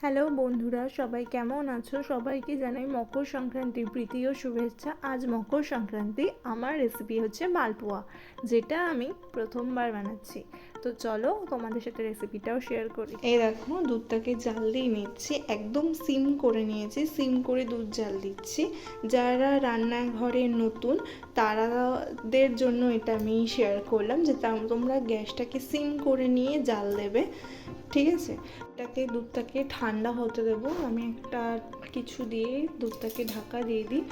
Hello বন্ধুরা, সবাই কেমন আছো? সবাইকে জানাই মকর সংক্রান্তির প্রীতি ও শুভেচ্ছা। আজ মকর সংক্রান্তি। আমার রেসিপি হচ্ছে মালপোয়া, যেটা আমি প্রথমবার বানাচ্ছি। তো চলো তোমাদের সাথে রেসিপিটাও শেয়ার করি। এই দেখো, দুধটাকে জাল দিয়ে নিচ্ছি, একদম সিম করে নিয়েছি, সিম করে দুধ জাল দিচ্ছি। যারা রান্নাঘরে নতুন তারাদের জন্য এটা আমি শেয়ার করলাম যে তোমরা গ্যাসটাকে সিম করে নিয়ে জাল দেবে, ঠিক আছে। দুধটাকে ঠান্ডা হতে দেবো। আমি একটা কিছু দিয়ে দুধটাকে ঢাকা দিয়ে দিই।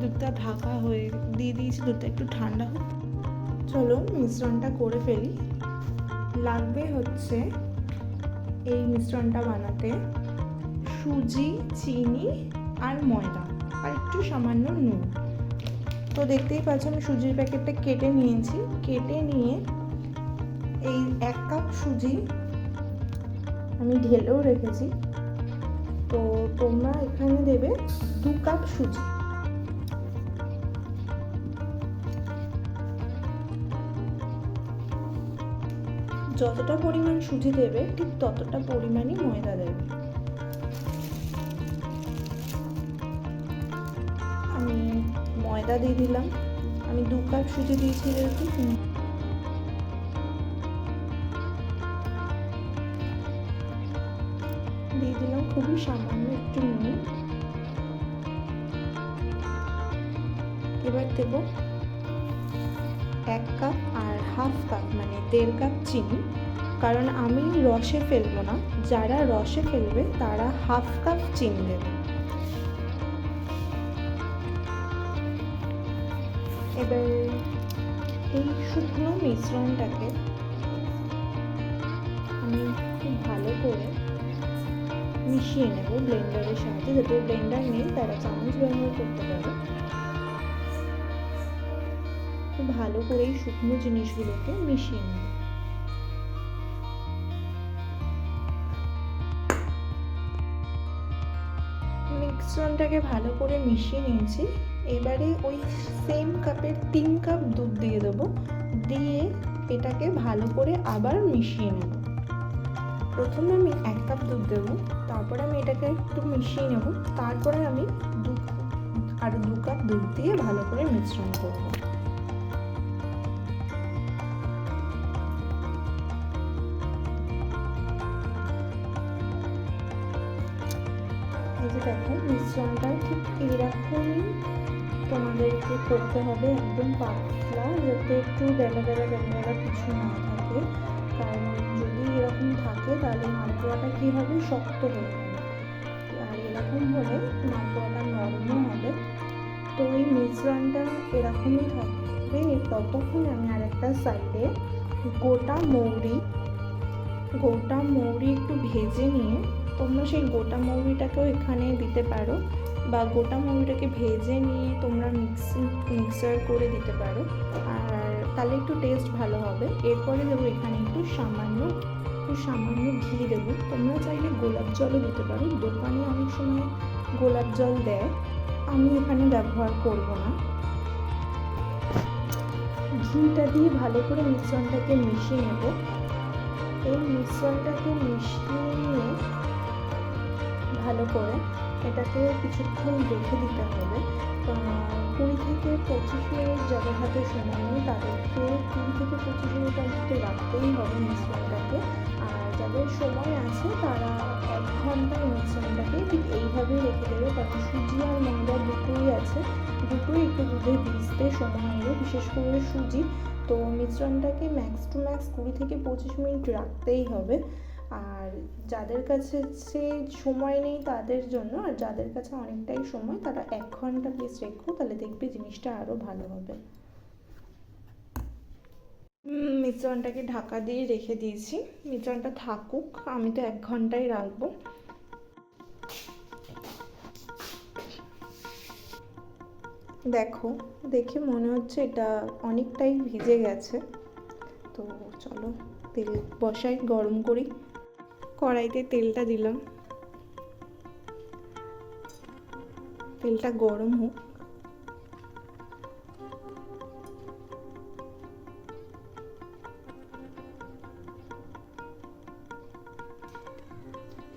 দুধটা ঢাকা হয়ে দিয়ে দিয়েছি, দুধটা একটু ঠান্ডা হোক। চলো মিশ্রণটা করে ফেলি। লাগবে হচ্ছে এই মিশ্রণটা বানাতে সুজি, চিনি আর ময়দা আর একটু সামান্য নুন। তো দেখতেই পাচ্ছ আমি সুজির প্যাকেটটা কেটে নিয়েছি। কেটে নিয়ে এই 1 কাপ সুজি আমি ঢেলেও রেখেছি। তো তোমরা এখানে দেবে 2 কাপ সুজি। যতটা পরিমাণ সুজি দেবে ঠিক ততটা পরিমাণই ময়দা দেবে। আমি ময়দা দিয়ে দিলাম। আমি 2 কাপ সুজি দিয়েছি যেহেতু। দিয়ে দিলাম খুবই সামান্য একটু নুন। এবার দেব 1 কাপ আর হাফ কাপ মানে 1.5 কাপ চিনি, কারণ আমি রসে ফেলবো না। যারা রসে ফেলবে তারা হাফ কাপ চিনি দেবে। এবার এই শুকনো মিশ্রণটাকে আমি খুব ভালো করে মিশিয়ে নেব ব্লেন্ডারের সাহায্যে। যাদের ব্লেন্ডার নেই তারা চামচ ব্যবহার করতে পারে। খুব ভালো করে এই শুকনো জিনিসগুলোকে মিশিয়ে নেব। মিশ্রণটাকে ভালো করে মিশিয়ে নিয়েছি। এবারে ওই সেম কাপের 3 কাপ দুধ দিয়ে দেবো। দিয়ে এটাকে ভালো করে আবার মিশিয়ে নেব। প্রথমে আমি 1 কাপ দুধ দেবো, তারপরে আমি এটাকে একটু মিশিয়ে নেব, তারপরে আমি 2 কাপ দুধ দিয়ে ভালো করে মিশ্রণ করব। এই যে দেখো, মিশ্রণটা ঠিক এরকমই তোমাদেরকে করতে হবে, একদম পাতলা, যাতে একটু ডেলা কিছু না থাকে। কারণ যদি এরকম থাকে তাহলে মালপোয়াটা কী হবে, শক্ত হয়ে যাবে। আর এরকম হলে মালপোয়াটা নরমও হবে। তো এই মিশ্রণটা এরকমই থাকবে। ততক্ষণ আমি আরেকটা সাইডে গোটা মৌরি একটু ভেজে নিয়ে, তোমরা সেই গোটা মৌরিটাকেও এখানে দিতে পারো, বা গোটা মৌরিটাকে ভেজে নিয়ে তোমরা মিক্সার করে দিতে পারো, আর তাহলে একটু টেস্ট ভালো হবে। এরপরে দেবো এখানে একটু সামান্য ঘি দেবো। তোমরা চাইলে গোলাপ জলও দিতে পারো, দোকানে অনেক সময় গোলাপ জল দেয়, আমি এখানে ব্যবহার করব না। ঘিটা দিয়ে ভালো করে মিশ্রণটাকে মিশিয়ে নেব। এই মিশ্রণটাকে মিশিয়ে নিয়ে ভালো করে এটাকে কিছুক্ষণ রেখে দিতে হবে। 20 থেকে 25 মিনিট যাদের হাতে সময় নেই তাদেরকে 20 থেকে 25 মিনিট অন্তত রাখতেই হবে মিশ্রণটাকে। আর যাদের সময় আছে তারা 1 ঘন্টা মিশ্রণটাকে ঠিক এইভাবেই রেখে দেবে, কারণ সুজি আর ময়দা দুটোই আছে, দুটোই একটু দুধে ভিজতে সময় নেবে, বিশেষ করে সুজি। তো মিশ্রণটাকে ম্যাক্স টু ম্যাক্স 20 থেকে 25 মিনিট রাখতেই হবে। আর যাদের কাছে সময় নেই তাদের জন্য, আর যাদের কাছে অনেকটাই সময়, তারা 1 ঘন্টা প্লিজ রেখো, তাহলে দেখবে জিনিসটা আরও ভালো হবে। মিশ্রণটাকে ঢাকা দিয়ে রেখে দিয়েছি, মিশ্রণটা থাকুক, আমি তো 1 ঘন্টাই রাখবো। দেখো, দেখে মনে হচ্ছে এটা অনেকটাই ভিজে গেছে। তো চলো তেল বসাই, গরম করি। কড়াইতে তেলটা দিলাম, তেলটা গরম হোক।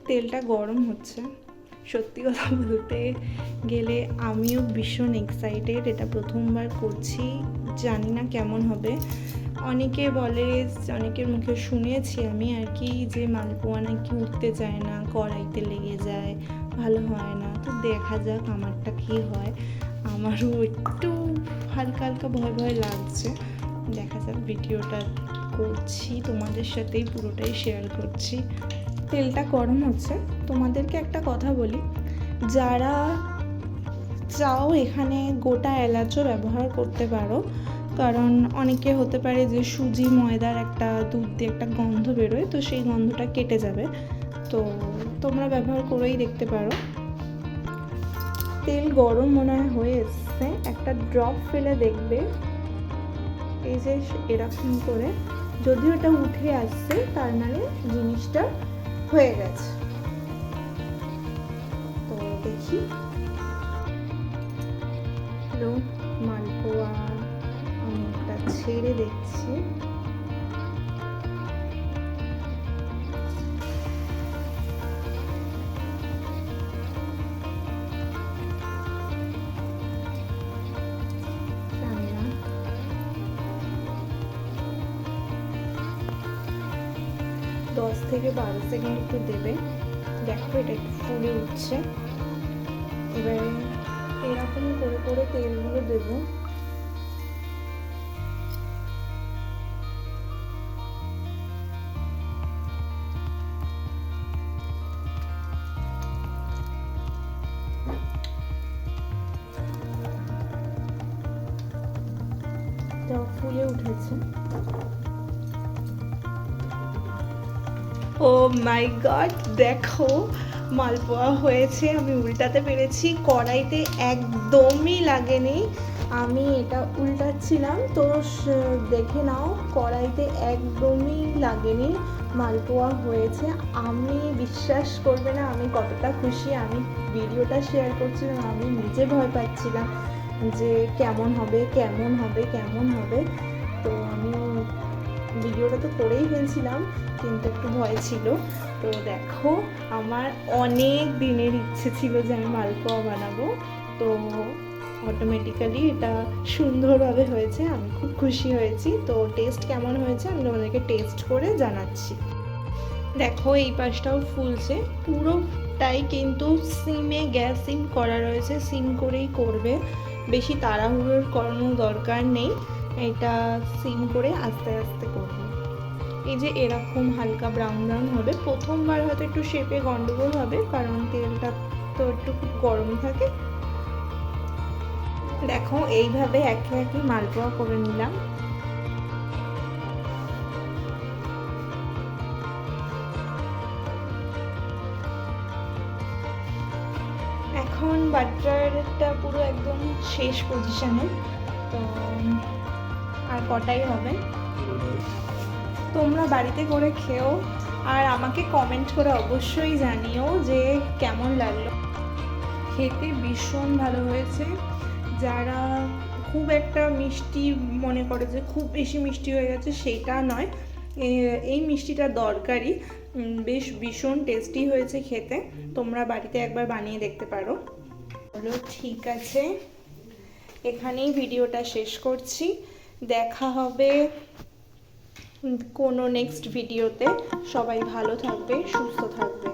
তেলটা গরম হচ্ছে। সত্যি কথা বলতে গেলে আমিও ভীষণ এক্সাইটেড, এটা প্রথমবার করছি, জানি না কেমন হবে। অনেকে বলে, অনেকের মুখে শুনেছি আমি আর কি, যে মালপোয়া নাকি উঠতে চায় না, কড়াইতে লেগে যায়, ভালো হয় না। তো দেখা যাক আমারটা কী হয়। আমারও একটু হালকা হালকা ভয় ভয় লাগছে, দেখা যাক। ভিডিওটা করছি, তোমাদের সাথেই পুরোটাই শেয়ার করছি। তেলটা গরম হচ্ছে। তোমাদেরকে একটা কথা বলি, যারা চাও এখানে গোটা এলাচও ব্যবহার করতে পারো, কারণ অনেকে হতে পারে যে সুজি ময়দার একটা দুধ দিয়ে একটা গন্ধ বেরোয়, তো সেই গন্ধটা কেটে যাবে, তো তোমরা ব্যবহার করেই দেখতে পারো। তেল গরম মনে হয় হয়ে এসছে, একটা ড্রপ ফেলে দেখবে, এই যে এরকম করে, যদিও এটা উঠে আসছে তার মানে জিনিসটা হয়ে গেছে। তো দেখি, মালপোয়া আমি একটা ছেড়ে দেখছি। দশ থেকে 12 সেকেন্ড একটু দেবে, দেখো এটা একটু ফুলে উঠছে। এবারে এরকম করে করে তেলগুলো দেবো। ফুলে উঠেছে। ও মাই গড, দেখো মালপোয়া হয়েছে, আমি উল্টাতে পেরেছি, কড়াইতে একদমই লাগেনি। আমি এটা উল্টাচ্ছিলাম তো দেখে নাও, কড়াইতে একদমই লাগেনি, মালপোয়া হয়েছে। আমি বিশ্বাস করবে না আমি কতটা খুশি। আমি ভিডিওটা শেয়ার করছিলাম, আমি নিজে ভয় পাচ্ছিলাম যে কেমন হবে কেমন হবে কেমন হবে। তো আমি ভিডিওটা তো করেই ফেলছিলাম, কিন্তু একটু ভয় ছিল। তো দেখো, আমার অনেক দিনের ইচ্ছে ছিল যে আমি মালপোয়া বানাবো, তো অটোমেটিক্যালি এটা সুন্দরভাবে হয়েছে, আমি খুব খুশি হয়েছি। তো টেস্ট কেমন হয়েছে আমি তোমাদেরকে টেস্ট করে জানাচ্ছি। দেখো এই পাশটাও ফুলছে, পুরোটাই কিন্তু সিমে, গ্যাস সিম করা রয়েছে, সিম করেই করবে, বেশি তাড়াহুড়োর করানোর দরকার নেই, এটা সিম করে আস্তে আস্তে করবে। এই যে এরকম হালকা ব্রাউন ব্রাউন হবে, প্রথমবার হয়তো একটু শেপে গন্ডগোল হবে, কারণ তেলটা তো একটু খুব গরম থাকে। দেখো এইভাবে একে একে মালপোয়া করে নিলাম। এখন বাটারটা পুরো একদম শেষ পজিশনে, তো আর কটাই হবে। তোমরা বাড়িতে করে খেও, আর আমাকে কমেন্ট করে অবশ্যই জানিও যে কেমন লাগলো। খেতে ভীষণ ভালো হয়েছে। যারা খুব একটা মিষ্টি মনে করে যে খুব বেশি মিষ্টি হয়ে গেছে, সেটা নয়, এই মিষ্টিটা দরকারি, বেশ ভীষণ টেস্টি হয়েছে খেতে। তোমরা বাড়িতে একবার বানিয়ে দেখতে পারো। হলো, ঠিক আছে, এখানেই ভিডিওটা শেষ করছি। দেখা হবে কোনো নেক্সট ভিডিওতে। সবাই ভালো থাকবে, সুস্থ থাকবে।